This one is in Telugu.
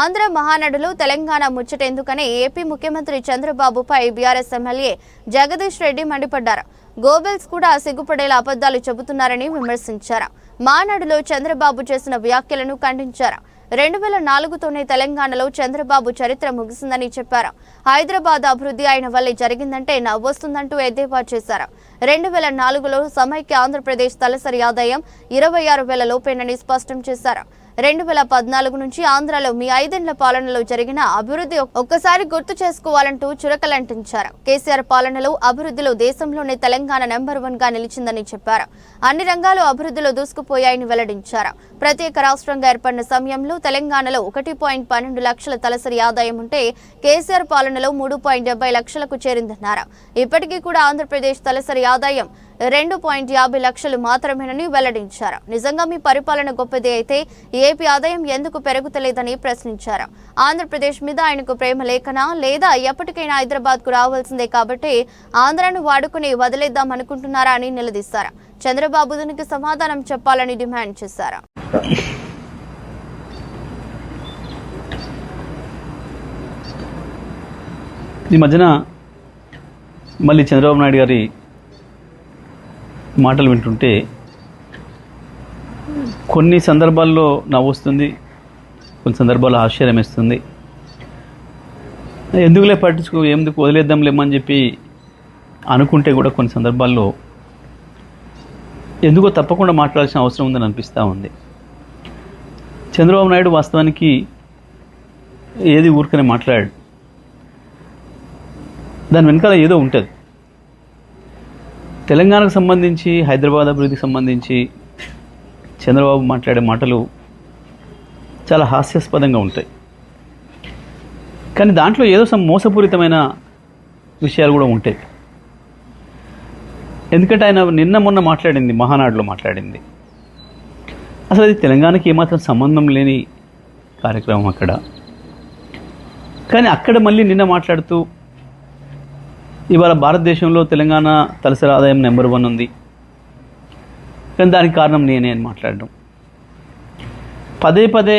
ఆంధ్ర మహానడులో తెలంగాణ ముచ్చటెందుకని ఏపీ ముఖ్యమంత్రి చంద్రబాబుపై బీఆర్ఎస్ ఎమ్మెల్యే జగదీష్ రెడ్డి మండిపడ్డారు. గోబెల్స్ కూడా సిగ్గుపడేలా అబద్ధాలు చెబుతున్నారని విమర్శించారు. మహానడులో చంద్రబాబు చేసిన వ్యాఖ్యలను ఖండించారు. 2004తోనే తెలంగాణలో చంద్రబాబు చరిత్ర ముగిసిందని చెప్పారు. హైదరాబాద్ అభివృద్ధి ఆయన వల్లే జరిగిందంటే నవ్వొస్తుందంటూ ఎద్దేవా చేశారు. 2004లో సమైక్య ఆంధ్రప్రదేశ్ తలసరి ఆదాయం 26,000 లోపేనని స్పష్టం చేశారు. 2014 నుంచి ఆంధ్రాలో మీ 5 ఏళ్ల పాలనలో జరిగిన అభివృద్ధి ఒక్కసారి గుర్తు చేసుకోవాలంటూ చురకలంటించారు. కేసీఆర్ పాలనలో అభివృద్ధిలో దేశంలోనే తెలంగాణ నెంబర్ 1గా నిలిచిందని చెప్పారు. అన్ని రంగాలు అభివృద్ధిలో దూసుకుపోయాయని వెల్లడించారు. ప్రత్యేక రాష్ట్రంగా ఏర్పడిన సమయంలో తెలంగాణలో 1.12 లక్షల తలసరి ఆదాయం ఉంటే కేసీఆర్ పాలనలో 3.70 లక్షలకు చేరిందన్నారు. ఇప్పటికీ కూడా ఆంధ్రప్రదేశ్ తలసరి ఆదాయం 2.50 లక్షలు మాత్రమేనని వెల్లడించారు. నిజంగా మీ పరిపాలన గొప్పది అయితే ఏపీ ఆదాయం ఎందుకు పెరుగుతలేదని ప్రశ్నించారు. ఆంధ్రప్రదేశ్ మీద ఆయనకు ప్రేమ లేకనా లేదా ఎప్పటికైనా హైదరాబాద్ కు రావాల్సిందే కాబట్టి ఆంధ్రాను వాడుకుని వదిలేద్దాం అనుకుంటున్నారా అని నిలదీశారు. చంద్రబాబు దీనికి సమాధానం చెప్పాలని డిమాండ్ చేశారు. ఈ మధ్యన మళ్ళీ చంద్రబాబు నాయుడు గారి మాటలు వింటుంటే కొన్ని సందర్భాల్లో నవ్వొస్తుంది, కొన్ని సందర్భాల్లో ఆశ్చర్యం వేస్తుంది. ఎందుకులే ఎందుకు వదిలేద్దాంలేమని చెప్పి అనుకుంటే కూడా కొన్ని సందర్భాల్లో ఎందుకో తప్పకుండా మాట్లాడాల్సిన అవసరం ఉందని అనిపిస్తూ ఉంది. చంద్రబాబు నాయుడు వాస్తవానికి ఏది ఊరికనే మాట్లాడాడు, దాని వెనకాల ఏదో ఉంటుంది. తెలంగాణకు సంబంధించి, హైదరాబాద్ అభివృద్ధికి సంబంధించి చంద్రబాబు మాట్లాడే మాటలు చాలా హాస్యాస్పదంగా ఉంటాయి. కానీ దాంట్లో ఏదో మోసపూరితమైన విషయాలు కూడా ఉంటాయి. ఎందుకంటే ఆయన నిన్న మొన్న మాట్లాడింది, మహానాడులో మాట్లాడింది, అసలు అది తెలంగాణకి ఏమాత్రం సంబంధం లేని కార్యక్రమం అక్కడ. కానీ అక్కడ మళ్ళీ నిన్న మాట్లాడుతూ ఇవాళ భారతదేశంలో తెలంగాణ తలసరి ఆదాయం నెంబర్ 1 ఉంది, కానీ దానికి కారణం నేనే అని మాట్లాడడం, పదే పదే